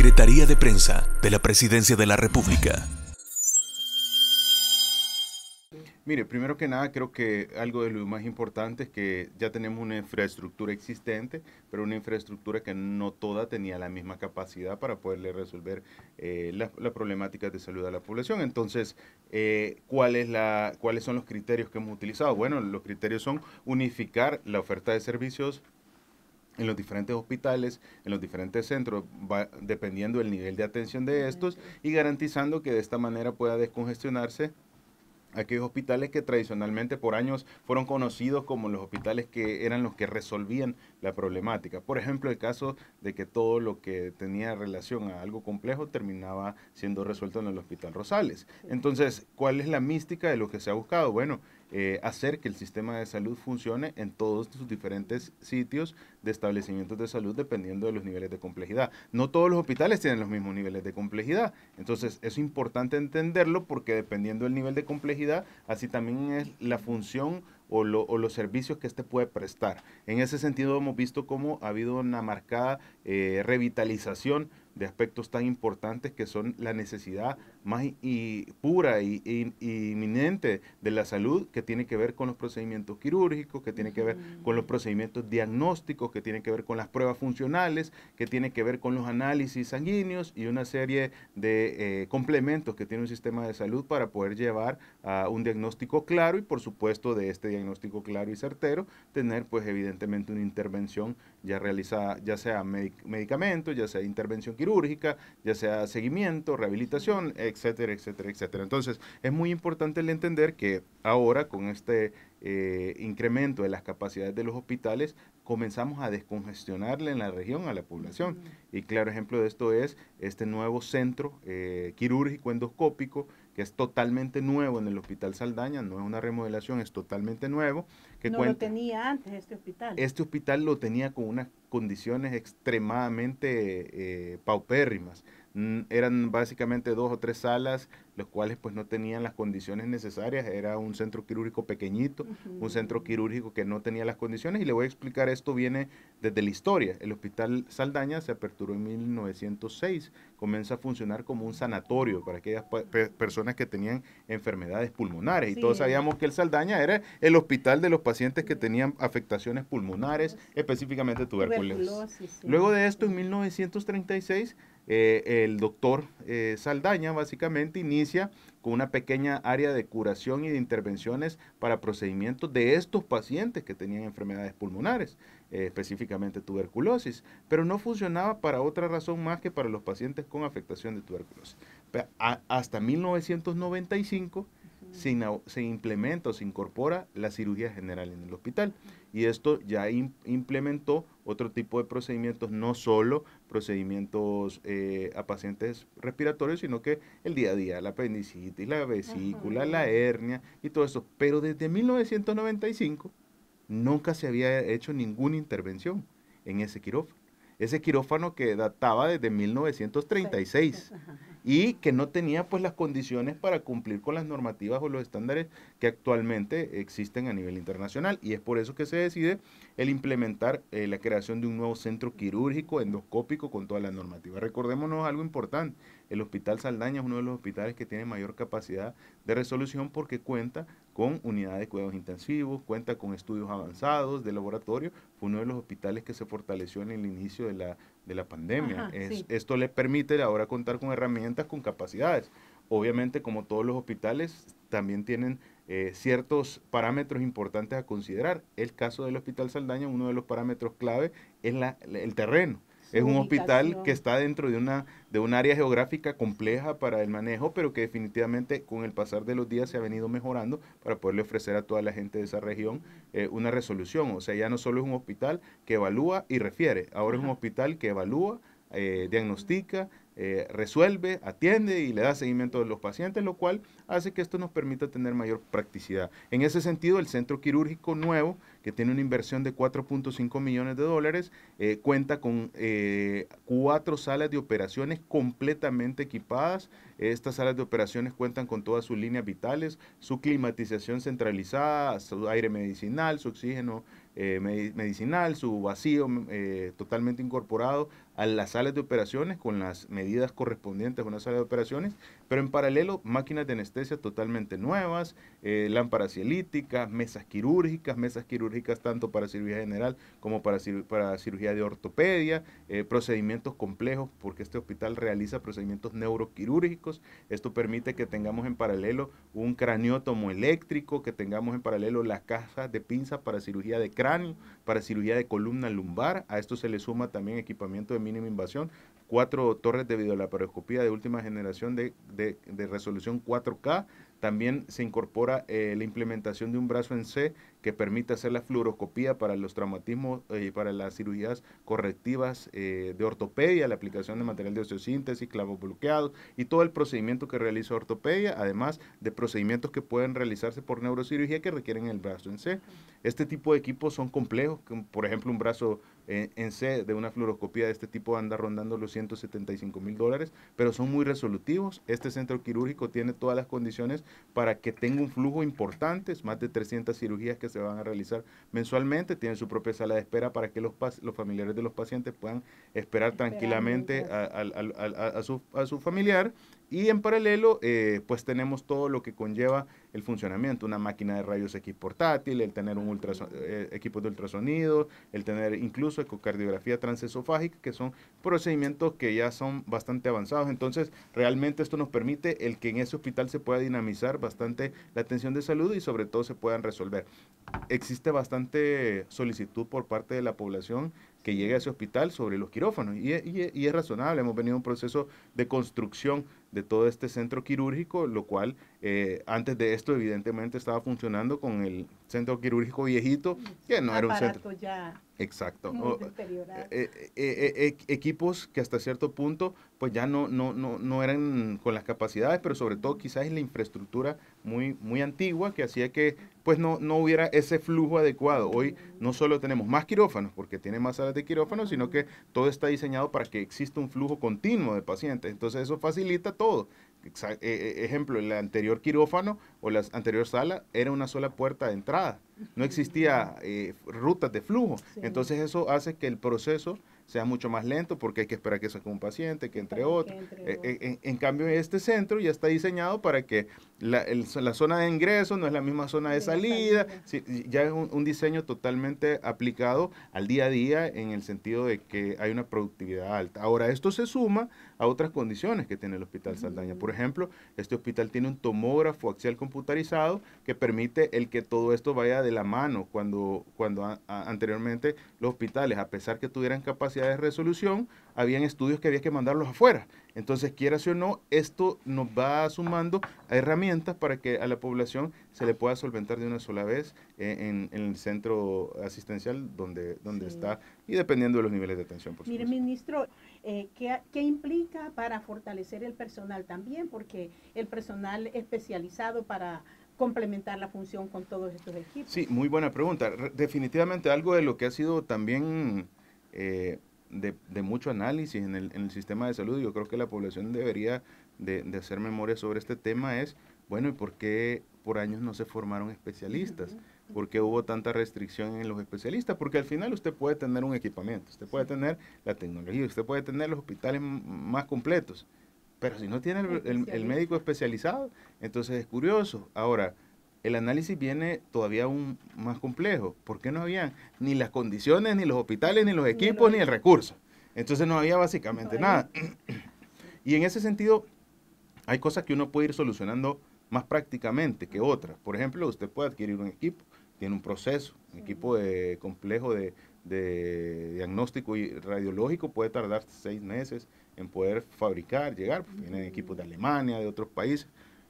Secretaría de Prensa de la Presidencia de la República. Mire, primero que nada, creo que algo de lo más importante es que ya tenemos una infraestructura existente, pero una infraestructura que no toda tenía la misma capacidad para poderle resolver las problemáticas de salud a la población. Entonces, ¿cuáles son los criterios que hemos utilizado? Bueno, los criterios son unificar la oferta de servicios en los diferentes hospitales, en los diferentes centros, dependiendo del nivel de atención de estos y garantizando que de esta manera pueda descongestionarse aquellos hospitales que tradicionalmente por años fueron conocidos como los hospitales que eran los que resolvían la problemática. Por ejemplo, el caso de que todo lo que tenía relación a algo complejo terminaba siendo resuelto en el Hospital Rosales. Entonces, ¿cuál es la mística de lo que se ha buscado? Bueno, hacer que el sistema de salud funcione en todos sus diferentes sitios de establecimientos de salud dependiendo de los niveles de complejidad. No todos los hospitales tienen los mismos niveles de complejidad, entonces es importante entenderlo porque dependiendo del nivel de complejidad, así también es la función o los servicios que éste puede prestar. En ese sentido hemos visto cómo ha habido una marcada revitalización de aspectos tan importantes que son la necesidad más pura y inminente de la salud, que tiene que ver con los procedimientos quirúrgicos, que tiene que ver con los procedimientos diagnósticos, que tiene que ver con las pruebas funcionales, que tiene que ver con los análisis sanguíneos y una serie de complementos que tiene un sistema de salud para poder llevar a un diagnóstico claro y por supuesto de este diagnóstico claro y certero tener pues evidentemente una intervención ya realizada, ya sea medicamentos, ya sea intervención quirúrgica, ya sea seguimiento, rehabilitación, etcétera, etcétera, etcétera. Entonces, es muy importante el entender que ahora con este incremento de las capacidades de los hospitales, comenzamos a descongestionarle en la región a la población. Y claro ejemplo de esto es este nuevo centro quirúrgico endoscópico, que es totalmente nuevo en el Hospital Saldaña, no es una remodelación, es totalmente nuevo. Que no lo tenía antes este hospital. Este hospital lo tenía con unas condiciones extremadamente paupérrimas. Eran básicamente 2 o 3 salas, los cuales pues no tenían las condiciones necesarias. Era un centro quirúrgico pequeñito, un centro quirúrgico que no tenía las condiciones. Y le voy a explicar, esto viene desde la historia. El Hospital Saldaña se aperturó en 1906. Comienza a funcionar como un sanatorio para aquellas personas que tenían enfermedades pulmonares. Sí, y todos sabíamos que el Saldaña era el hospital de los pacientes que tenían afectaciones pulmonares, específicamente tuberculosis. Sí. Luego de esto, en 1936, el doctor Saldaña básicamente inicia con una pequeña área de curación y de intervenciones para procedimientos de estos pacientes que tenían enfermedades pulmonares, específicamente tuberculosis, pero no funcionaba para otra razón más que para los pacientes con afectación de tuberculosis. Hasta 1995 se implementa o se incorpora la cirugía general en el hospital y esto ya implementó otro tipo de procedimientos, no solo procedimientos a pacientes respiratorios, sino que el día a día, la apendicitis, la vesícula, la hernia y todo eso. Pero desde 1995 nunca se había hecho ninguna intervención en ese quirófano. Ese quirófano que databa desde 1936 y que no tenía pues las condiciones para cumplir con las normativas o los estándares que actualmente existen a nivel internacional, y es por eso que se decide el implementar la creación de un nuevo centro quirúrgico endoscópico con todas las normativas. Recordémonos algo importante: el Hospital Saldaña es uno de los hospitales que tiene mayor capacidad de resolución porque cuenta con unidades de cuidados intensivos, cuenta con estudios avanzados de laboratorio. Fue uno de los hospitales que se fortaleció en el inicio de la pandemia. Sí. Esto le permite ahora contar con herramientas, con capacidades. Obviamente, como todos los hospitales, también tienen ciertos parámetros importantes a considerar. El caso del Hospital Saldaña, uno de los parámetros clave es el terreno. Es un hospital que está dentro de un área geográfica compleja para el manejo, pero que definitivamente con el pasar de los días se ha venido mejorando para poderle ofrecer a toda la gente de esa región una resolución. O sea, ya no solo es un hospital que evalúa y refiere, ahora es un hospital que evalúa, diagnostica, resuelve, atiende y le da seguimiento a los pacientes, lo cual hace que esto nos permita tener mayor practicidad. En ese sentido, el centro quirúrgico nuevo, que tiene una inversión de 4.5 millones de dólares, cuenta con 4 salas de operaciones completamente equipadas. Estas salas de operaciones cuentan con todas sus líneas vitales, su climatización centralizada, su aire medicinal, su oxígeno medicinal, su vacío totalmente incorporado a las salas de operaciones con las medidas correspondientes a una sala de operaciones, pero en paralelo máquinas de anestesia totalmente nuevas, lámparas cielíticas, mesas quirúrgicas tanto para cirugía general como para cirugía de ortopedia, procedimientos complejos porque este hospital realiza procedimientos neuroquirúrgicos. Esto permite que tengamos en paralelo un craniótomo eléctrico, que tengamos en paralelo la caja de pinzas para cirugía de cráneo, para cirugía de columna lumbar. A esto se le suma también equipamiento de mínima invasión, 4 torres de videolaparoscopía de última generación de resolución 4K. También se incorpora la implementación de un brazo en C que permite hacer la fluoroscopía para los traumatismos y para las cirugías correctivas de ortopedia, la aplicación de material de osteosíntesis, clavos bloqueados y todo el procedimiento que realiza ortopedia, además de procedimientos que pueden realizarse por neurocirugía que requieren el brazo en C. Este tipo de equipos son complejos, por ejemplo un brazo en C de una fluoroscopía de este tipo anda rondando los $175,000, pero son muy resolutivos. Este centro quirúrgico tiene todas las condiciones para que tenga un flujo importante, más de 300 cirugías que se van a realizar mensualmente, tiene su propia sala de espera para que los familiares de los pacientes puedan esperar tranquilamente a su familiar, y en paralelo pues tenemos todo lo que conlleva el funcionamiento, una máquina de rayos X portátil, el tener un equipo de ultrasonido, el tener incluso ecocardiografía transesofágica, que son procedimientos que ya son bastante avanzados. Entonces realmente esto nos permite el que en ese hospital se pueda dinamizar bastante la atención de salud y sobre todo se puedan resolver. Existe bastante solicitud por parte de la población que llegue a ese hospital sobre los quirófanos y es razonable. Hemos venido un proceso de construcción de todo este centro quirúrgico, lo cual antes de esto evidentemente estaba funcionando con el centro quirúrgico viejito, que no era un centro. Ya exacto. muy deteriorado. Equipos que hasta cierto punto pues ya no eran con las capacidades, pero sobre todo quizás en la infraestructura muy antigua que hacía que pues no hubiera ese flujo adecuado. Hoy no solo tenemos más quirófanos, porque tiene más salas de quirófanos, sino que todo está diseñado para que exista un flujo continuo de pacientes. Entonces eso facilita todo. Ejemplo, el anterior quirófano o la anterior sala era una sola puerta de entrada. No existía rutas de flujo. Sí. Entonces eso hace que el proceso sea mucho más lento porque hay que esperar que saque un paciente, que entre otro. En cambio, este centro ya está diseñado para que la zona de ingreso no es la misma zona de salida. Sí, ya es un diseño totalmente aplicado al día a día en el sentido de que hay una productividad alta. Ahora, esto se suma a otras condiciones que tiene el Hospital Saldaña. Por ejemplo, este hospital tiene un tomógrafo axial computarizado que permite el que todo esto vaya de la mano cuando anteriormente los hospitales, a pesar que tuvieran capacidad de resolución, habían estudios que había que mandarlos afuera. Entonces, quieras o no, esto nos va sumando a herramientas para que a la población se le pueda solventar de una sola vez en el centro asistencial donde sí está, y dependiendo de los niveles de atención, por supuesto. Mire, ministro, ¿qué implica para fortalecer el personal también? Porque el personal especializado para complementar la función con todos estos equipos. Sí, muy buena pregunta. Definitivamente algo de lo que ha sido también de mucho análisis en el sistema de salud, yo creo que la población debería de hacer memoria sobre este tema es, bueno, ¿y por qué por años no se formaron especialistas? ¿Por qué hubo tanta restricción en los especialistas? Porque al final usted puede tener un equipamiento, usted puede tener la tecnología, usted puede tener los hospitales más completos, pero si no tiene el médico especializado, entonces es curioso. Ahora, el análisis viene todavía aún más complejo. ¿Por qué no habían ni las condiciones, ni los hospitales, ni los equipos, ni el recurso? Entonces no había básicamente nada. Y en ese sentido, hay cosas que uno puede ir solucionando más prácticamente que otras. Por ejemplo, usted puede adquirir un equipo, tiene un proceso, un equipo complejo de diagnóstico y radiológico puede tardar 6 meses en poder fabricar, llegar. Pues vienen equipos de Alemania, de otros países,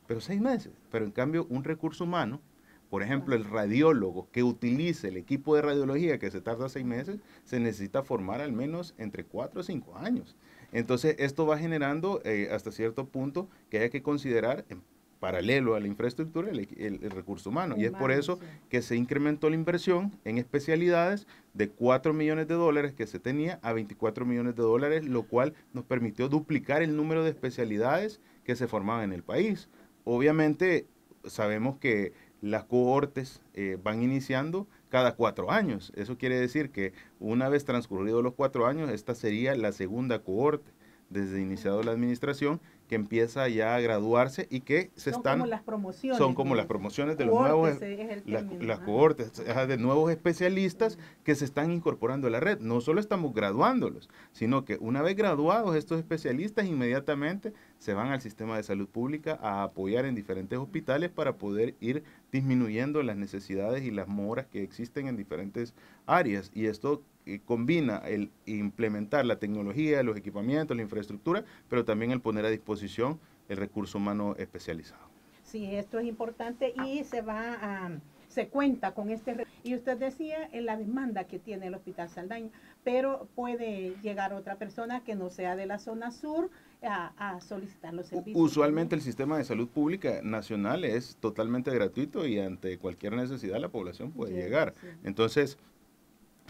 pero 6 meses. Pero en cambio, un recurso humano, por ejemplo, el radiólogo que utilice el equipo de radiología que se tarda 6 meses, se necesita formar al menos entre 4 o 5 años. Entonces, esto va generando hasta cierto punto que hay que considerar en paralelo a la infraestructura el recurso humano. Y es por eso que se incrementó la inversión en especialidades de $4 millones que se tenía a $24 millones, lo cual nos permitió duplicar el número de especialidades que se formaban en el país. Obviamente sabemos que las cohortes van iniciando cada 4 años. Eso quiere decir que una vez transcurridos los 4 años, esta sería la segunda cohorte desde iniciado la administración, que empieza ya a graduarse y que son como las promociones. Son como las promociones de los nuevos, las cohortes de nuevos especialistas que se están incorporando a la red. No solo estamos graduándolos, sino que una vez graduados estos especialistas, inmediatamente se van al sistema de salud pública a apoyar en diferentes hospitales para poder ir disminuyendo las necesidades y las moras que existen en diferentes áreas. Y esto combina el implementar la tecnología, los equipamientos, la infraestructura, pero también el poner a disposición el recurso humano especializado. Sí, esto es importante y se cuenta con y usted decía en la demanda que tiene el Hospital Saldaña, pero puede llegar otra persona que no sea de la zona sur a solicitar los servicios. Usualmente el sistema de salud pública nacional es totalmente gratuito y ante cualquier necesidad la población puede llegar. Sí. Entonces,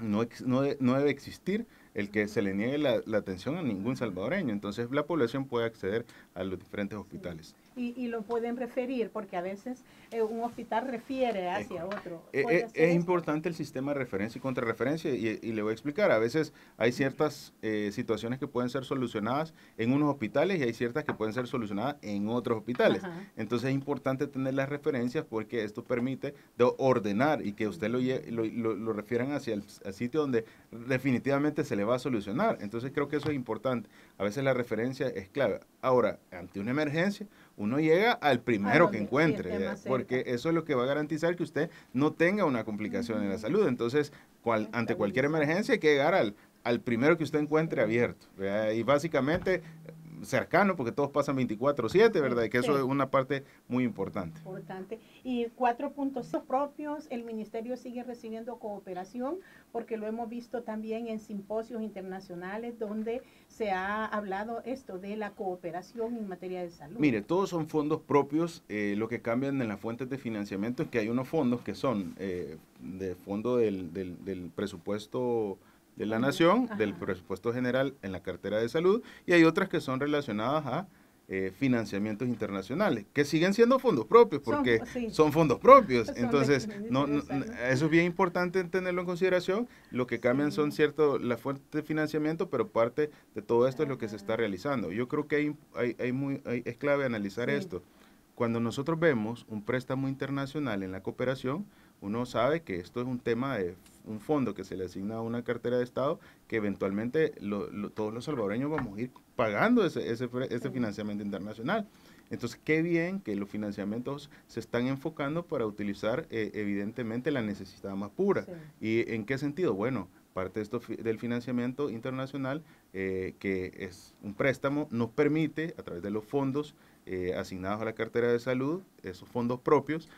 no debe existir el que se le niegue la atención a ningún salvadoreño. Entonces la población puede acceder a los diferentes hospitales. Y lo pueden referir, porque a veces un hospital refiere hacia otro. Es importante el sistema de referencia y contrarreferencia, y le voy a explicar. A veces hay ciertas situaciones que pueden ser solucionadas en unos hospitales y hay ciertas que pueden ser solucionadas en otros hospitales. Ajá. Entonces es importante tener las referencias porque esto permite ordenar y que usted lo refieran hacia el sitio donde definitivamente se le va a solucionar. Entonces creo que eso es importante. A veces la referencia es clave. Ahora, ante una emergencia, uno llega al primero que encuentre, porque eso es lo que va a garantizar que usted no tenga una complicación en la salud. Entonces, ante cualquier emergencia hay que llegar al primero que usted encuentre abierto, ¿verdad? Y básicamente cercano, porque todos pasan 24/7, ¿verdad? Y que eso es una parte muy importante. Y 4 puntos propios, el ministerio sigue recibiendo cooperación, porque lo hemos visto también en simposios internacionales donde se ha hablado esto de la cooperación en materia de salud. Mire, todos son fondos propios, lo que cambian en las fuentes de financiamiento es que hay unos fondos que son de fondo del presupuesto de la nación, ajá, del presupuesto general en la cartera de salud, y hay otras que son relacionadas a financiamientos internacionales, que siguen siendo fondos propios, porque son fondos propios. Entonces, eso es bien importante tenerlo en consideración. Lo que cambian son las fuentes de financiamiento, pero parte de todo esto es lo que se está realizando. Yo creo que es clave analizar esto. Cuando nosotros vemos un préstamo internacional en la cooperación, uno sabe que esto es un tema de un fondo que se le asigna a una cartera de Estado, que eventualmente todos los salvadoreños vamos a ir pagando ese financiamiento internacional. Entonces, qué bien que los financiamientos se están enfocando para utilizar evidentemente la necesidad más pura. Sí. ¿Y en qué sentido? Bueno, parte de esto del financiamiento internacional, que es un préstamo, nos permite, a través de los fondos asignados a la cartera de salud, esos fondos propios,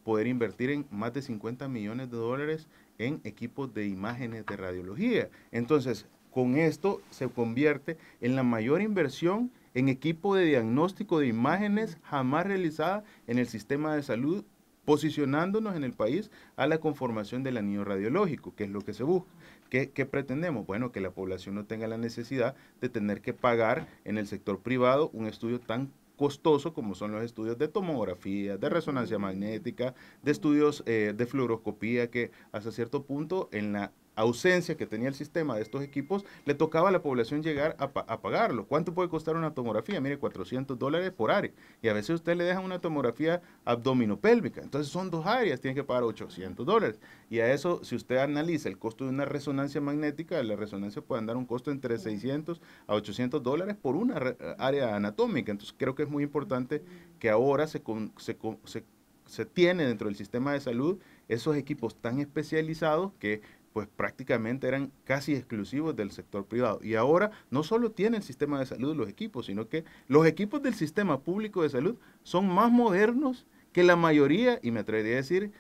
poder invertir en más de $50 millones en equipos de imágenes de radiología. Entonces, con esto se convierte en la mayor inversión en equipo de diagnóstico de imágenes jamás realizada en el sistema de salud, posicionándonos en el país a la conformación del anillo radiológico, que es lo que se busca. ¿Qué pretendemos? Bueno, que la población no tenga la necesidad de tener que pagar en el sector privado un estudio tan costoso como son los estudios de tomografía, de resonancia magnética, de estudios de fluoroscopía, que hasta cierto punto en la ausencia que tenía el sistema de estos equipos, le tocaba a la población llegar a pagarlo. ¿Cuánto puede costar una tomografía? Mire, $400 por área. Y a veces usted le deja una tomografía abdominopélvica. Entonces son 2 áreas, tiene que pagar $800. Y a eso, si usted analiza el costo de una resonancia magnética, la resonancia puede andar un costo entre $600 a $800 por una área anatómica. Entonces creo que es muy importante que ahora se tiene dentro del sistema de salud esos equipos tan especializados que pues prácticamente eran casi exclusivos del sector privado. Y ahora no solo tiene el sistema de salud los equipos, sino que los equipos del sistema público de salud son más modernos que la mayoría, y me atrevería a decir,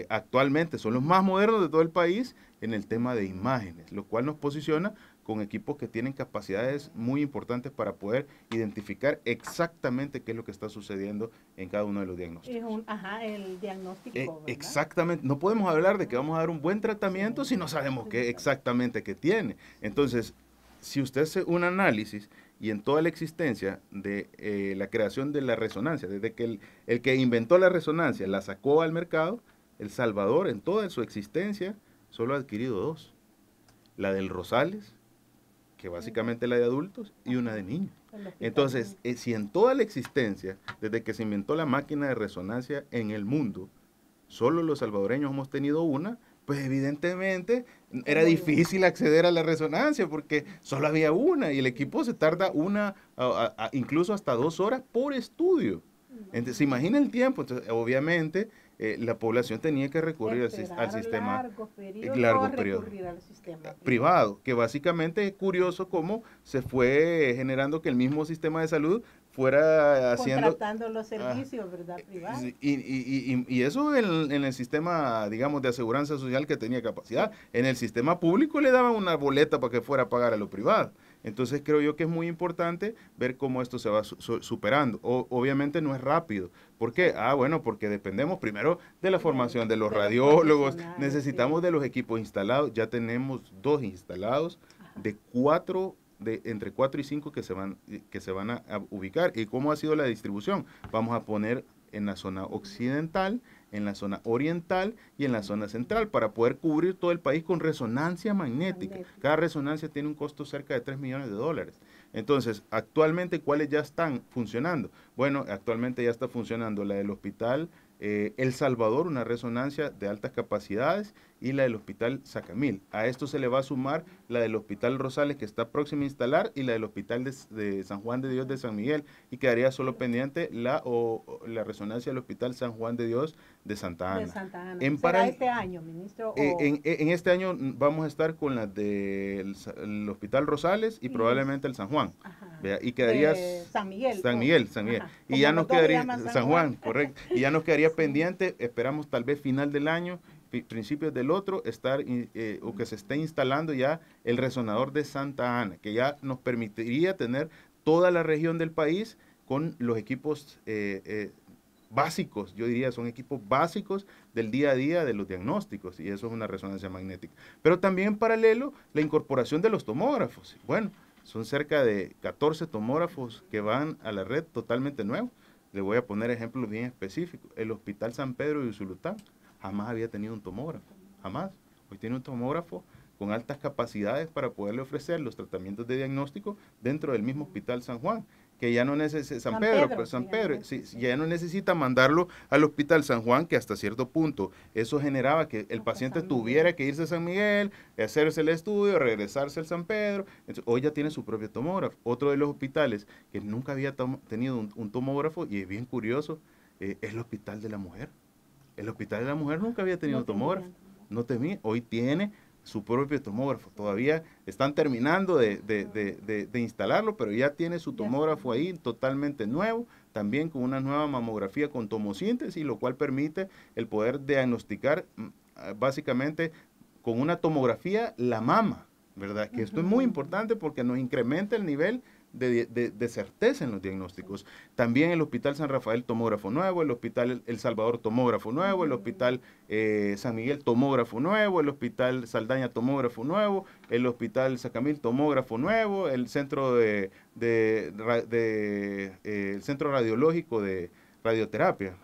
actualmente son los más modernos de todo el país en el tema de imágenes, lo cual nos posiciona con equipos que tienen capacidades muy importantes para poder identificar exactamente qué es lo que está sucediendo en cada uno de los diagnósticos. El diagnóstico, ¿verdad? Exactamente. No podemos hablar de que vamos a dar un buen tratamiento si no sabemos exactamente qué tiene. Entonces, si usted hace un análisis y en toda la existencia de la creación de la resonancia, desde que el que inventó la resonancia la sacó al mercado, El Salvador en toda su existencia solo ha adquirido 2. La del Rosales, que básicamente es la de adultos, y una de niños. Entonces, si en toda la existencia, desde que se inventó la máquina de resonancia en el mundo, solo los salvadoreños hemos tenido una, pues evidentemente era difícil acceder a la resonancia porque solo había una y el equipo se tarda incluso hasta 2 horas por estudio. Entonces, se imagina el tiempo. Entonces, obviamente, la población tenía que recurrir al sistema largo periodo privado, que básicamente es curioso cómo se fue generando que el mismo sistema de salud fuera haciendo... Contratando los servicios, ¿verdad? Privados. Y eso en el sistema, digamos, de aseguranza social que tenía capacidad. En el sistema público le daban una boleta para que fuera a pagar a lo privado. Entonces creo yo que es muy importante ver cómo esto se va superando. Obviamente no es rápido. ¿Por qué? Bueno, porque dependemos primero de la formación de los radiólogos, necesitamos de los equipos instalados. Ya tenemos 2 instalados, de 4 entre 4 y 5 que se van a ubicar. ¿Y cómo ha sido la distribución? Vamos a poner en la zona occidental, en la zona oriental y en la zona central para poder cubrir todo el país con resonancia magnética. Cada resonancia tiene un costo cerca de $3 millones. Entonces, actualmente, ¿cuáles ya están funcionando? Bueno, actualmente ya está funcionando la del hospital El Salvador, una resonancia de altas capacidades, y la del Hospital Sacamil. A esto se le va a sumar la del Hospital Rosales, que está próxima a instalar, y la del Hospital de San Juan de Dios de San Miguel, y quedaría solo pendiente la resonancia del Hospital San Juan de Dios de Santa Ana. ¿Será este año, ministro? En este año vamos a estar con la del Hospital Rosales y probablemente el San Juan. Y quedaría San Miguel. San Miguel. Y ya nos quedaría San Juan, correcto. Y ya nos quedaría pendiente, esperamos tal vez final del año, principios del otro, o que se esté instalando ya el resonador de Santa Ana, que ya nos permitiría tener toda la región del país con los equipos básicos, yo diría, son equipos básicos del día a día de los diagnósticos, y eso es una resonancia magnética. Pero también en paralelo, la incorporación de los tomógrafos. Bueno, son cerca de 14 tomógrafos que van a la red totalmente nuevos. Le voy a poner ejemplos bien específicos. El Hospital San Pedro de Usulután jamás había tenido un tomógrafo, jamás. Hoy tiene un tomógrafo con altas capacidades para poderle ofrecer los tratamientos de diagnóstico dentro del mismo Hospital San Juan, que ya no necesita San Pedro, ya no necesita mandarlo al Hospital San Juan, que hasta cierto punto eso generaba que el paciente tuviera que irse a San Miguel, hacerse el estudio, regresarse al San Pedro. Entonces, hoy ya tiene su propio tomógrafo. Otro de los hospitales que nunca había tenido un tomógrafo, y es bien curioso, es el Hospital de la Mujer. El Hospital de la Mujer nunca había tenido tomógrafo. Hoy tiene su propio tomógrafo. Todavía están terminando de instalarlo, pero ya tiene su tomógrafo ahí totalmente nuevo, también con una nueva mamografía con tomosíntesis, lo cual permite el poder diagnosticar básicamente con una tomografía la mama, ¿verdad? Que esto es muy importante porque nos incrementa el nivel de certeza en los diagnósticos. También el Hospital San Rafael tomógrafo nuevo, el Hospital El Salvador tomógrafo nuevo, el Hospital San Miguel tomógrafo nuevo, el Hospital Saldaña tomógrafo nuevo, el Hospital Sacamil tomógrafo nuevo, el Centro el Centro Radiológico de Radioterapia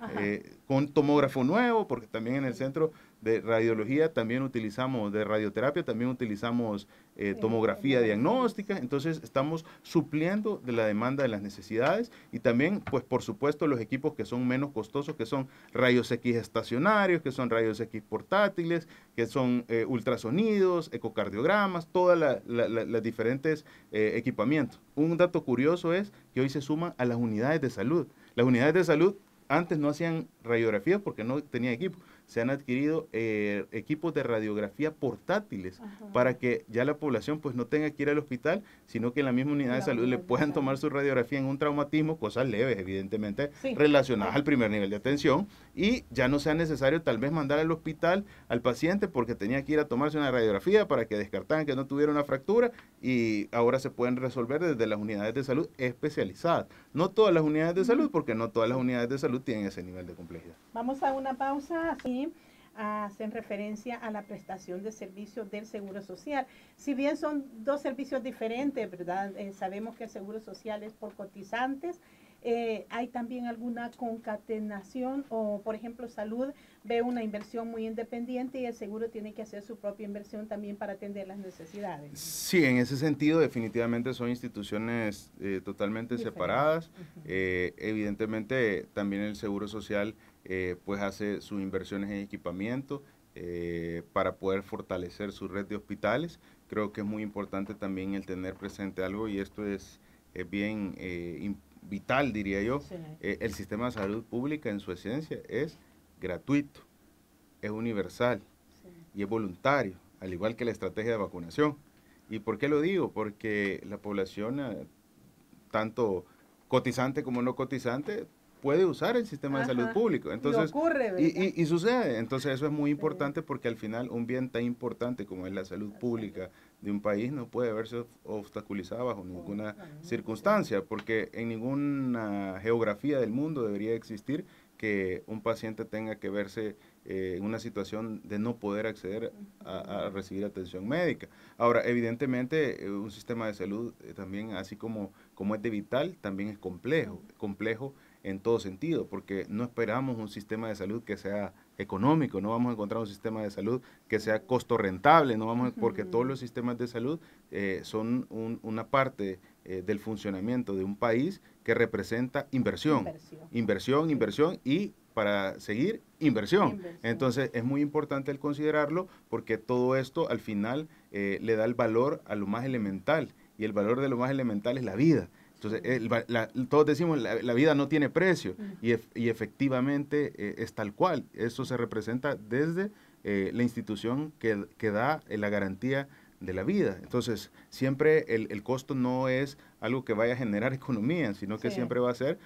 con tomógrafo nuevo, porque también en el Centro de Radiología también utilizamos, de Radioterapia también utilizamos tomografía diagnóstica. Entonces estamos supliendo de la demanda de las necesidades, y también, pues por supuesto, los equipos que son menos costosos, que son rayos X estacionarios, que son rayos X portátiles, que son ultrasonidos, ecocardiogramas, todas las diferentes equipamientos. Un dato curioso es que hoy se suman a las unidades de salud. Las unidades de salud antes no hacían radiografía porque no tenían equipo. Se han adquirido equipos de radiografía portátiles para que ya la población pues no tenga que ir al hospital, sino que en la misma unidad de salud le puedan tomar su radiografía en un traumatismo, cosas leves evidentemente, relacionadas al primer nivel de atención, y ya no sea necesario tal vez mandar al hospital al paciente porque tenía que ir a tomarse una radiografía para que descartaran que no tuviera una fractura, y ahora se pueden resolver desde las unidades de salud especializadas. No todas las unidades de salud, porque no todas las unidades de salud tienen ese nivel de complejidad. Vamos a una pausa. Hacen referencia a la prestación de servicios del Seguro Social. Si bien son dos servicios diferentes, ¿verdad? Sabemos que el Seguro Social es por cotizantes, ¿Hay también alguna concatenación o, por ejemplo, salud ve una inversión muy independiente y el seguro tiene que hacer su propia inversión también para atender las necesidades? Sí, en ese sentido definitivamente son instituciones totalmente separadas. Evidentemente también el Seguro Social pues hace sus inversiones en equipamiento para poder fortalecer su red de hospitales. Creo que es muy importante también el tener presente algo y esto es bien vital, diría yo. Sí. El sistema de salud pública en su esencia es gratuito, es universal Sí. y es voluntario, al igual que la estrategia de vacunación. ¿Y por qué lo digo? Porque la población, tanto cotizante como no cotizante, puede usar el sistema de salud Ajá. público. Entonces, Y ocurre, ¿verdad? y sucede. Entonces, eso es muy Sí. importante porque al final un bien tan importante como es la salud pública de un país no puede verse obstaculizada bajo ninguna circunstancia, porque en ninguna geografía del mundo debería existir que un paciente tenga que verse en una situación de no poder acceder a recibir atención médica. Ahora, evidentemente, un sistema de salud también, así como es de vital, también es complejo en todo sentido, porque no esperamos un sistema de salud que sea económico, no vamos a encontrar un sistema de salud que sea costo rentable, no vamos porque todos los sistemas de salud son una parte del funcionamiento de un país que representa inversión y para seguir inversión. Entonces es muy importante el considerarlo porque todo esto al final le da el valor a lo más elemental y el valor de lo más elemental es la vida. Entonces, todos decimos, la vida no tiene precio y efectivamente es tal cual. Eso se representa desde la institución que da la garantía de la vida. Entonces, siempre el costo no es algo que vaya a generar economía, sino que siempre va a ser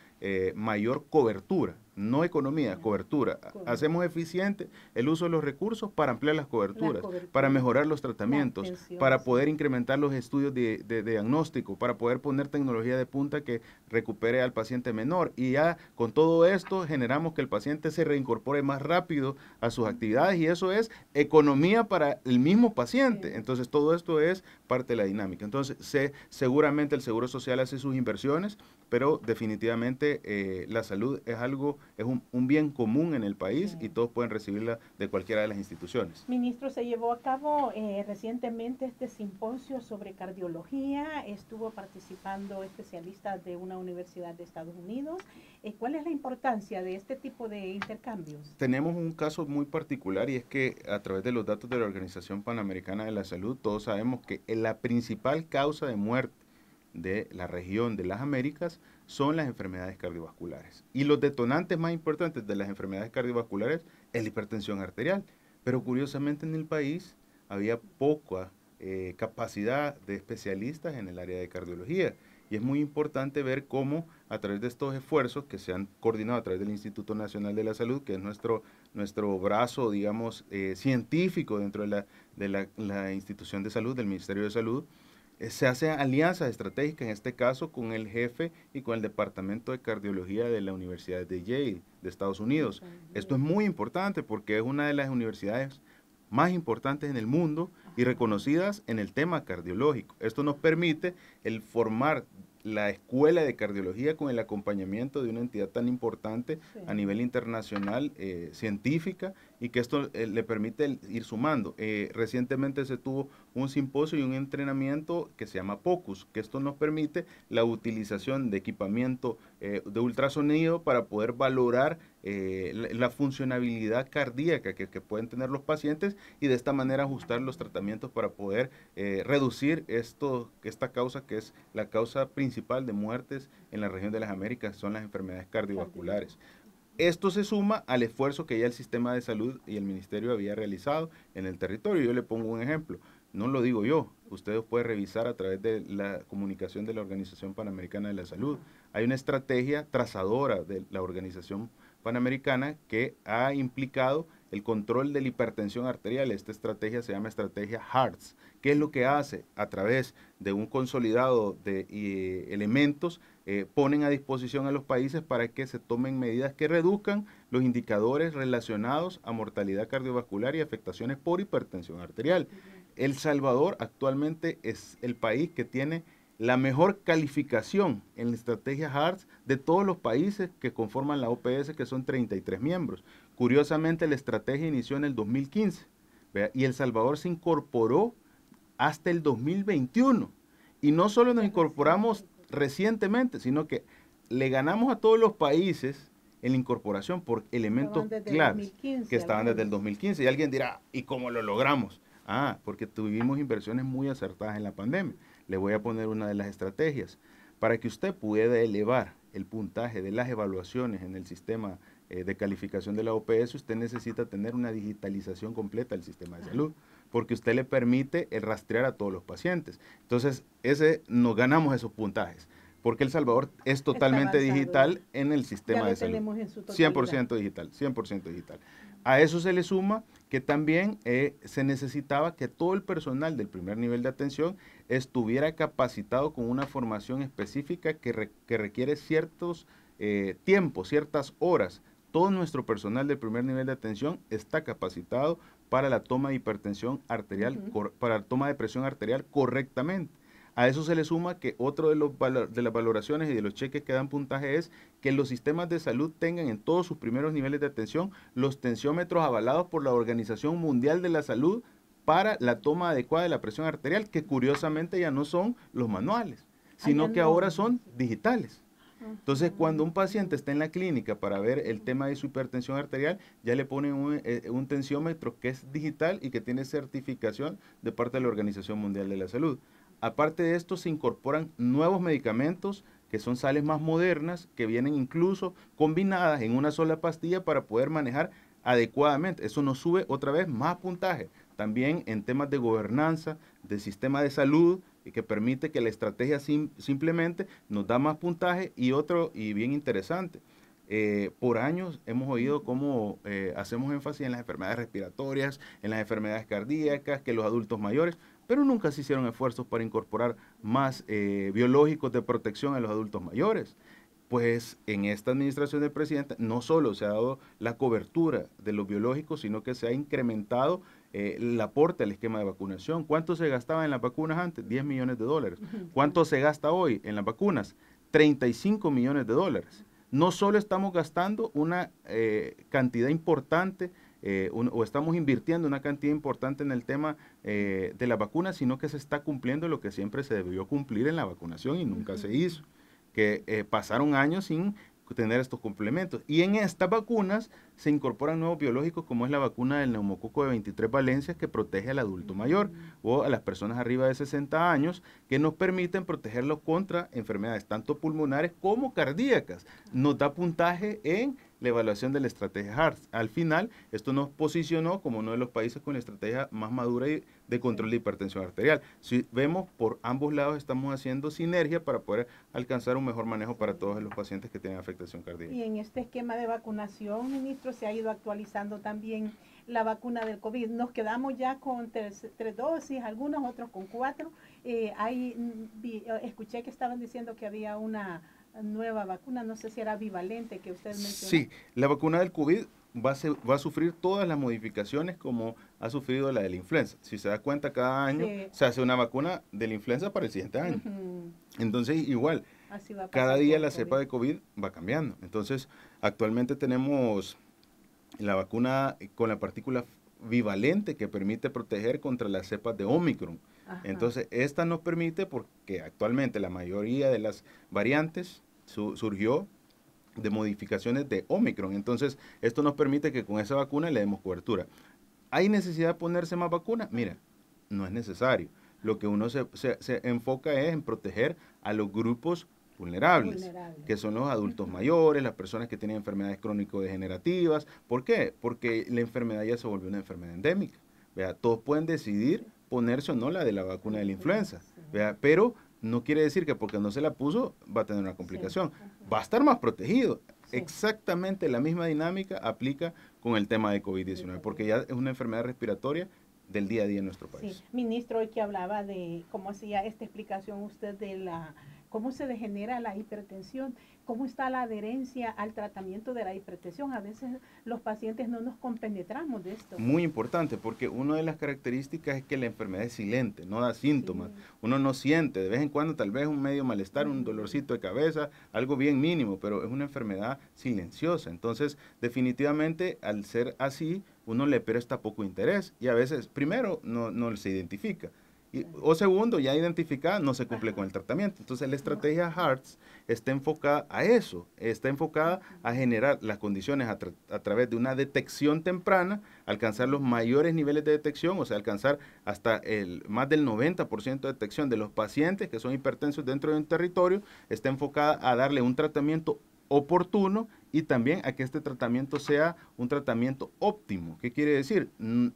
mayor cobertura, no economía, cobertura. Hacemos eficiente el uso de los recursos para ampliar las coberturas, para mejorar los tratamientos, para poder incrementar los estudios de diagnóstico, para poder poner tecnología de punta que recupere al paciente menor. Y ya con todo esto generamos que el paciente se reincorpore más rápido a sus actividades y eso es economía para el mismo paciente. Entonces todo esto es parte de la dinámica. Entonces seguramente el Seguro Social hace sus inversiones, pero definitivamente la salud es un bien común en el país y todos pueden recibirla de cualquiera de las instituciones. Ministro, se llevó a cabo recientemente este simposio sobre cardiología, estuvo participando especialistas de una universidad de Estados Unidos. ¿Cuál es la importancia de este tipo de intercambios? Tenemos un caso muy particular y es que a través de los datos de la Organización Panamericana de la Salud, todos sabemos que la principal causa de muerte de la región de las Américas son las enfermedades cardiovasculares. Y los detonantes más importantes de las enfermedades cardiovasculares es la hipertensión arterial. Pero curiosamente en el país había poca capacidad de especialistas en el área de cardiología. Y es muy importante ver cómo a través de estos esfuerzos que se han coordinado a través del Instituto Nacional de la Salud, que es nuestro brazo, digamos, científico dentro de la institución de salud, del Ministerio de Salud, se hacen alianzas estratégicas, en este caso con el jefe y con el Departamento de Cardiología de la Universidad de Yale, de Estados Unidos. Esto es muy importante porque es una de las universidades más importantes en el mundo y reconocidas en el tema cardiológico. Esto nos permite el formar la escuela de cardiología con el acompañamiento de una entidad tan importante a nivel internacional, científica, y que esto le permite ir sumando. Recientemente se tuvo un simposio y un entrenamiento que se llama POCUS, que esto nos permite la utilización de equipamiento de ultrasonido para poder valorar la funcionabilidad cardíaca que pueden tener los pacientes y de esta manera ajustar los tratamientos para poder reducir esta causa que es la causa principal de muertes en la región de las Américas, son las enfermedades cardiovasculares. Esto se suma al esfuerzo que ya el sistema de salud y el ministerio había realizado en el territorio. Yo le pongo un ejemplo, no lo digo yo, ustedes pueden revisar a través de la comunicación de la Organización Panamericana de la Salud. Hay una estrategia trazadora de la Organización Panamericana que ha implicado el control de la hipertensión arterial. Esta estrategia se llama estrategia HEARTS. ¿Qué es lo que hace? A través de un consolidado de elementos, ponen a disposición a los países para que se tomen medidas que reduzcan los indicadores relacionados a mortalidad cardiovascular y afectaciones por hipertensión arterial. El Salvador actualmente es el país que tiene la mejor calificación en la estrategia HARTS de todos los países que conforman la OPS, que son 33 miembros. Curiosamente, la estrategia inició en el 2015, ¿vea? Y El Salvador se incorporó hasta el 2021. Y no solo nos incorporamos recientemente, sino que le ganamos a todos los países en la incorporación por elementos claves que estaban desde el 2015. Y alguien dirá, ¿y cómo lo logramos? Porque tuvimos inversiones muy acertadas en la pandemia. Le voy a poner una de las estrategias. Para que usted pueda elevar el puntaje de las evaluaciones en el sistema de calificación de la OPS, usted necesita tener una digitalización completa del sistema de salud, porque usted le permite rastrear a todos los pacientes. Entonces, nos ganamos esos puntajes, porque El Salvador es totalmente digital en el sistema de salud. 100% digital, 100% digital. A eso se le suma que también se necesitaba que todo el personal del primer nivel de atención estuviera capacitado con una formación específica que requiere ciertos tiempos, ciertas horas. Todo nuestro personal del primer nivel de atención está capacitado para la toma de hipertensión arterial, para la toma de presión arterial correctamente. A eso se le suma que otro de las valoraciones y de los cheques que dan puntaje es que los sistemas de salud tengan en todos sus primeros niveles de atención los tensiómetros avalados por la Organización Mundial de la Salud para la toma adecuada de la presión arterial, que curiosamente ya no son los manuales, sino que ahora son digitales. Entonces, cuando un paciente está en la clínica para ver el tema de su hipertensión arterial, ya le ponen un tensiómetro que es digital y que tiene certificación de parte de la Organización Mundial de la Salud. Aparte de esto, se incorporan nuevos medicamentos que son sales más modernas, que vienen incluso combinadas en una sola pastilla para poder manejar adecuadamente. Eso nos sube otra vez más puntaje. También en temas de gobernanza, del sistema de salud, y que permite que la estrategia simplemente nos da más puntaje. Y bien interesante, por años hemos oído cómo hacemos énfasis en las enfermedades respiratorias, en las enfermedades cardíacas, que los adultos mayores, pero nunca se hicieron esfuerzos para incorporar más biológicos de protección a los adultos mayores. Pues en esta administración del presidente no solo se ha dado la cobertura de los biológicos, sino que se ha incrementado el aporte al esquema de vacunación. ¿Cuánto se gastaba en las vacunas antes? 10 millones de dólares. ¿Cuánto se gasta hoy en las vacunas? 35 millones de dólares. No solo estamos gastando una cantidad importante o estamos invirtiendo una cantidad importante en el tema de la vacuna, sino que se está cumpliendo lo que siempre se debió cumplir en la vacunación y nunca se hizo, que pasaron años sin tener estos complementos. Y en estas vacunas se incorporan nuevos biológicos, como es la vacuna del neumococo de 23 valencias, que protege al adulto mayor o a las personas arriba de 60 años, que nos permiten protegerlos contra enfermedades tanto pulmonares como cardíacas. Nos da puntaje en la evaluación de la estrategia HARTS. Al final, esto nos posicionó como uno de los países con la estrategia más madura de control de hipertensión arterial. Si vemos, por ambos lados estamos haciendo sinergia para poder alcanzar un mejor manejo para todos los pacientes que tienen afectación cardíaca. Y en este esquema de vacunación, ministro, se ha ido actualizando también la vacuna del COVID. Nos quedamos ya con tres dosis, algunos otros con 4. Escuché que estaban diciendo que había una nueva vacuna, no sé si era bivalente que usted mencionó. Sí, la vacuna del COVID va a sufrir todas las modificaciones como ha sufrido la de la influenza. Si se da cuenta, cada año se hace una vacuna de la influenza para el siguiente año. Entonces, igual, cada día la cepa de COVID va cambiando. Entonces, actualmente tenemos la vacuna con la partícula bivalente que permite proteger contra las cepas de Omicron. Entonces, esta nos permite, porque actualmente la mayoría de las variantes surgió de modificaciones de Omicron. Entonces, esto nos permite que con esa vacuna le demos cobertura. ¿Hay necesidad de ponerse más vacunas? Mira, no es necesario. Lo que uno se enfoca es en proteger a los grupos vulnerables, que son los adultos mayores, las personas que tienen enfermedades crónico-degenerativas. ¿Por qué? Porque la enfermedad ya se volvió una enfermedad endémica. ¿Vea? Todos pueden decidir ponerse o no la de la vacuna de la influenza, ¿vea? Pero no quiere decir que porque no se la puso va a tener una complicación. Va a estar más protegido. Exactamente la misma dinámica aplica con el tema de COVID-19, porque ya es una enfermedad respiratoria del día a día en nuestro país. Sí, ministro, hoy que hablaba de cómo hacía esta explicación usted de cómo se degenera la hipertensión, cómo está la adherencia al tratamiento de la hipertensión. A veces los pacientes no nos compenetramos de esto. Muy importante, porque una de las características es que la enfermedad es silente, no da síntomas. Sí. Uno no siente, de vez en cuando tal vez un medio malestar, un dolorcito de cabeza, algo bien mínimo, pero es una enfermedad silenciosa. Entonces, definitivamente, al ser así, uno le presta poco interés y a veces, primero, no se identifica. O segundo, ya identificada, no se cumple con el tratamiento. Entonces la estrategia HEARTS está enfocada a eso, está enfocada a generar las condiciones a través de una detección temprana, alcanzar los mayores niveles de detección, o sea, alcanzar hasta más del 90% de detección de los pacientes que son hipertensos dentro de un territorio, está enfocada a darle un tratamiento oportuno y también a que este tratamiento sea un tratamiento óptimo. ¿Qué quiere decir?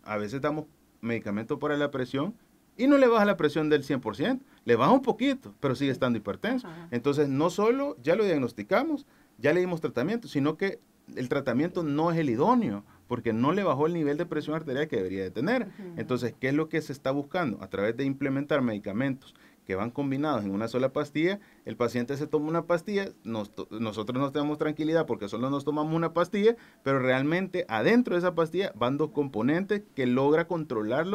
A veces damos medicamentos para la presión y no le baja la presión del 100%, le baja un poquito, pero sigue estando hipertenso. Entonces, no solo ya lo diagnosticamos, ya le dimos tratamiento, sino que el tratamiento no es el idóneo, porque no le bajó el nivel de presión arterial que debería de tener. Entonces, ¿qué es lo que se está buscando? A través de implementar medicamentos que van combinados en una sola pastilla, el paciente se toma una pastilla, nosotros nos damos tranquilidad porque solo nos tomamos una pastilla, pero realmente adentro de esa pastilla van dos componentes que logra controlar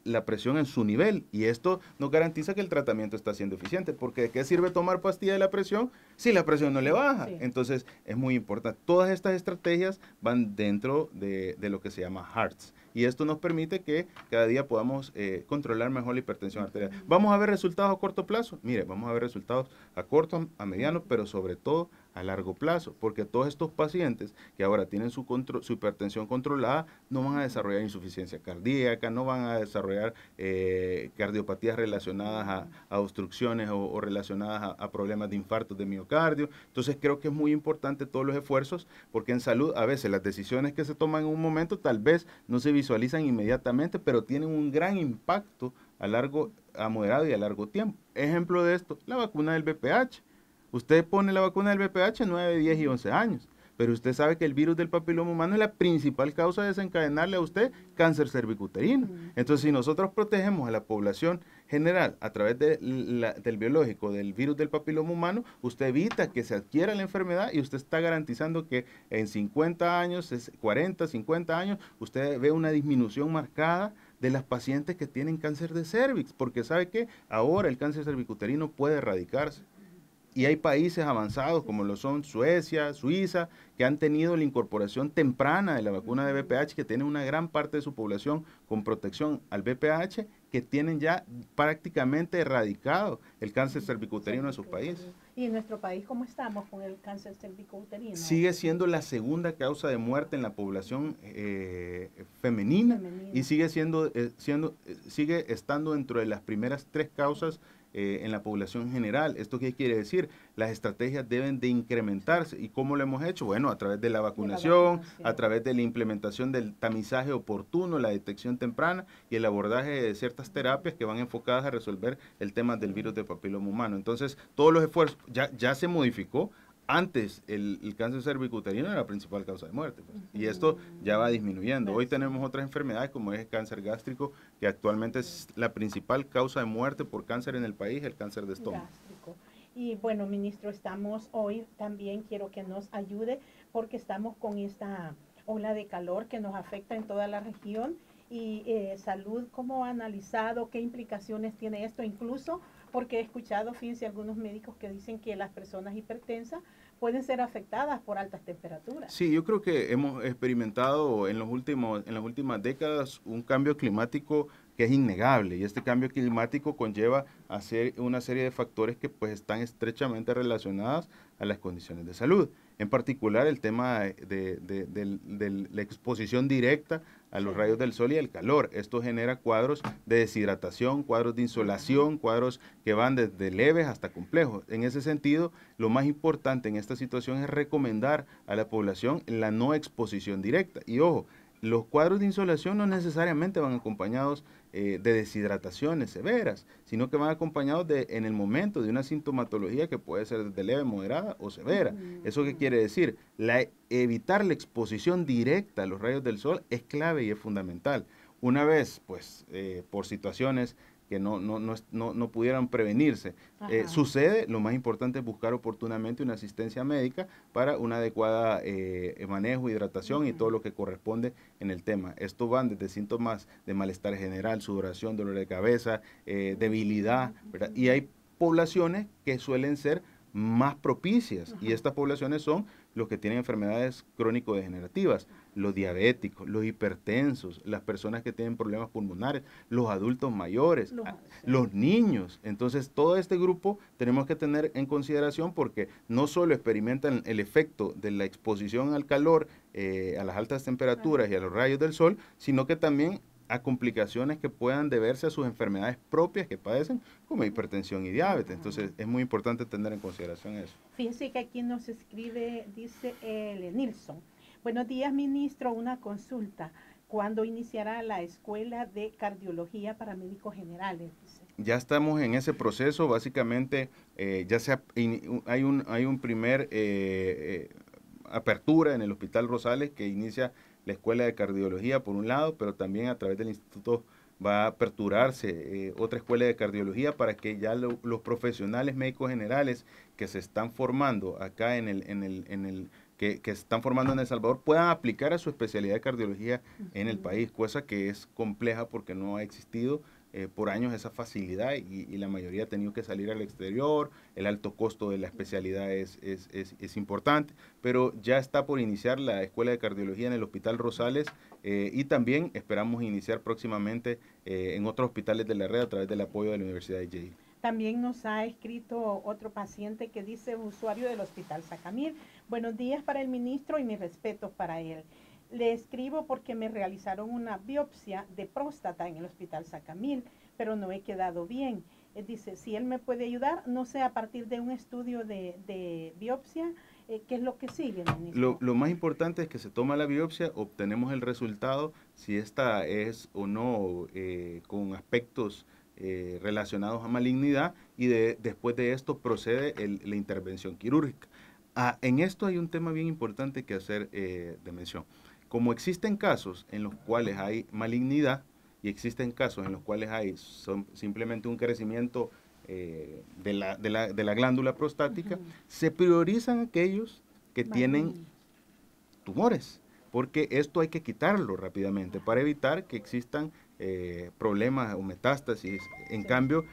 la presión en su nivel, y esto nos garantiza que el tratamiento está siendo eficiente, porque ¿de qué sirve tomar pastilla de la presión si la presión no le baja? Sí. Entonces es muy importante. Todas estas estrategias van dentro de lo que se llama HEARTS, y esto nos permite que cada día podamos controlar mejor la hipertensión arterial. ¿Vamos a ver resultados a corto plazo? Mire, vamos a ver resultados a corto, a mediano, pero sobre todo a largo plazo, porque todos estos pacientes que ahora tienen su hipertensión controlada no van a desarrollar insuficiencia cardíaca, no van a desarrollar cardiopatías relacionadas a obstrucciones o relacionadas a problemas de infartos de miocardio. Entonces creo que es muy importante todos los esfuerzos, porque en salud a veces las decisiones que se toman en un momento tal vez no se visualizan inmediatamente, pero tienen un gran impacto a moderado y a largo tiempo. Ejemplo de esto, la vacuna del VPH. Usted pone la vacuna del VPH 9, 10 y 11 años, pero usted sabe que el virus del papiloma humano es la principal causa de desencadenarle a usted cáncer cervicuterino. Entonces, si nosotros protegemos a la población general a través del biológico del virus del papiloma humano, usted evita que se adquiera la enfermedad y usted está garantizando que en 50 años, 40, 50 años, usted ve una disminución marcada de las pacientes que tienen cáncer de cervix, porque sabe que ahora el cáncer cervicuterino puede erradicarse. Y hay países avanzados como lo son Suecia, Suiza, que han tenido la incorporación temprana de la vacuna de VPH, que tienen una gran parte de su población con protección al VPH, que tienen ya prácticamente erradicado el cáncer cervicuterino en sus países. ¿Y en nuestro país cómo estamos con el cáncer cervicuterino? Sigue siendo la segunda causa de muerte en la población femenina y sigue estando dentro de las primeras 3 causas en la población general. ¿Esto qué quiere decir? Las estrategias deben de incrementarse. ¿Y cómo lo hemos hecho? Bueno, a través de la vacunación, a través de la implementación del tamizaje oportuno, la detección temprana y el abordaje de ciertas terapias que van enfocadas a resolver el tema del virus del papiloma humano. Entonces, todos los esfuerzos, ya se modificó. Antes el cáncer cervicuterino era la principal causa de muerte, pues, y esto ya va disminuyendo. Hoy tenemos otras enfermedades como es el cáncer gástrico, que actualmente es la principal causa de muerte por cáncer en el país, el cáncer de estómago. Gástrico. Y bueno, ministro, estamos hoy también, quiero que nos ayude, porque estamos con esta ola de calor que nos afecta en toda la región, y salud, ¿cómo ha analizado? ¿Qué implicaciones tiene esto? Incluso porque he escuchado, fíjense, algunos médicos que dicen que las personas hipertensas pueden ser afectadas por altas temperaturas. Sí, yo creo que hemos experimentado en las últimas décadas un cambio climático que es innegable, y este cambio climático conlleva una serie de factores que pues están estrechamente relacionados a las condiciones de salud. En particular el tema de la exposición directa a los rayos del sol y el calor. Esto genera cuadros de deshidratación, cuadros de insolación, cuadros que van desde leves hasta complejos. En ese sentido, lo más importante en esta situación es recomendar a la población la no exposición directa. Y ojo, los cuadros de insolación no necesariamente van acompañados de deshidrataciones severas, sino que van acompañados en el momento de una sintomatología que puede ser de leve, moderada o severa. ¿Eso qué quiere decir? Evitar la exposición directa a los rayos del sol es clave y es fundamental. una vez, pues, por situaciones que no pudieran prevenirse, sucede, lo más importante es buscar oportunamente una asistencia médica para una adecuada manejo, hidratación y todo lo que corresponde en el tema. Esto van desde síntomas de malestar general, sudoración, dolor de cabeza, debilidad, ¿verdad? Y hay poblaciones que suelen ser más propicias, y estas poblaciones son los que tienen enfermedades crónico-degenerativas, los diabéticos, los hipertensos, las personas que tienen problemas pulmonares, los adultos mayores, los niños. Entonces, todo este grupo tenemos que tener en consideración, porque no solo experimentan el efecto de la exposición al calor, a las altas temperaturas y a los rayos del sol, sino que también a complicaciones que puedan deberse a sus enfermedades propias que padecen, como hipertensión y diabetes. Entonces, es muy importante tener en consideración eso. Fíjense que aquí nos escribe, dice Nilson. Buenos días, ministro, una consulta. ¿Cuándo iniciará la escuela de cardiología para médicos generales? Dice. Ya estamos en ese proceso, básicamente hay un primer apertura en el Hospital Rosales que inicia la escuela de cardiología por un lado, pero también a través del instituto va a aperturarse otra escuela de cardiología para que ya los profesionales médicos generales que se están formando acá que están formando en El Salvador puedan aplicar a su especialidad de cardiología en el país, cosa que es compleja porque no ha existido por años esa facilidad y la mayoría ha tenido que salir al exterior. El alto costo de la especialidad es importante, pero ya está por iniciar la escuela de cardiología en el Hospital Rosales y también esperamos iniciar próximamente en otros hospitales de la red a través del apoyo de la Universidad de Yale. También nos ha escrito otro paciente que dice, usuario del Hospital Sacamil: buenos días para el ministro y mis respetos para él. Le escribo porque me realizaron una biopsia de próstata en el Hospital Sacamil, pero no he quedado bien. Él dice, si él me puede ayudar, no sé, a partir de un estudio de biopsia, ¿qué es lo que sigue, ministro? Lo más importante es que se toma la biopsia, obtenemos el resultado, si esta es o no con aspectos relacionados a malignidad, y después de esto procede la intervención quirúrgica. En esto hay un tema bien importante que hacer de mención. Como existen casos en los cuales hay malignidad y existen casos en los cuales hay simplemente un crecimiento de la glándula prostática, se priorizan aquellos que tienen tumores, porque esto hay que quitarlo rápidamente para evitar que existan problemas o metástasis. En cambio,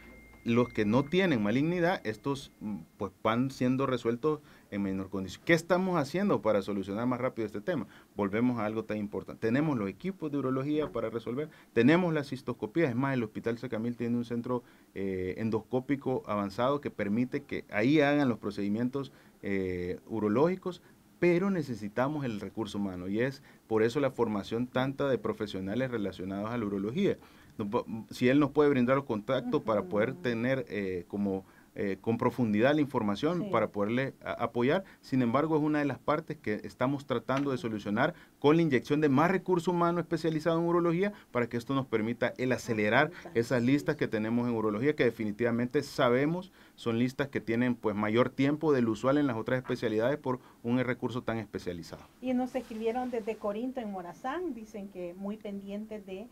los que no tienen malignidad, estos pues van siendo resueltos en menor condición. ¿Qué estamos haciendo para solucionar más rápido este tema? Volvemos a algo tan importante. Tenemos los equipos de urología para resolver, tenemos las cistoscopías. Es más, el Hospital Sacamil tiene un centro endoscópico avanzado que permite que ahí hagan los procedimientos urológicos, pero necesitamos el recurso humano, y es por eso la formación tanta de profesionales relacionados a la urología. Si él nos puede brindar los contactos para poder tener con profundidad la información, para poderle apoyar. Sin embargo, es una de las partes que estamos tratando de solucionar con la inyección de más recurso humano especializado en urología, para que esto nos permita el acelerar esas listas que tenemos en urología, que definitivamente sabemos son listas que tienen pues mayor tiempo del usual en las otras especialidades por un recurso tan especializado. Y nos escribieron desde Corinto, en Morazán, dicen que muy pendientes de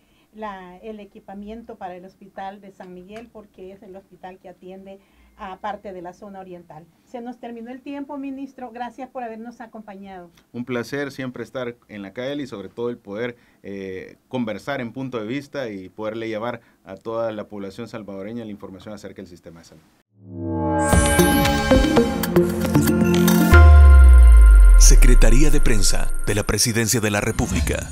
el equipamiento para el hospital de San Miguel, porque es el hospital que atiende a parte de la zona oriental. Se nos terminó el tiempo, ministro. Gracias por habernos acompañado. Un placer siempre estar en la calle y sobre todo el poder conversar en punto de vista y poderle llevar a toda la población salvadoreña la información acerca del sistema de salud. Secretaría de Prensa de la Presidencia de la República.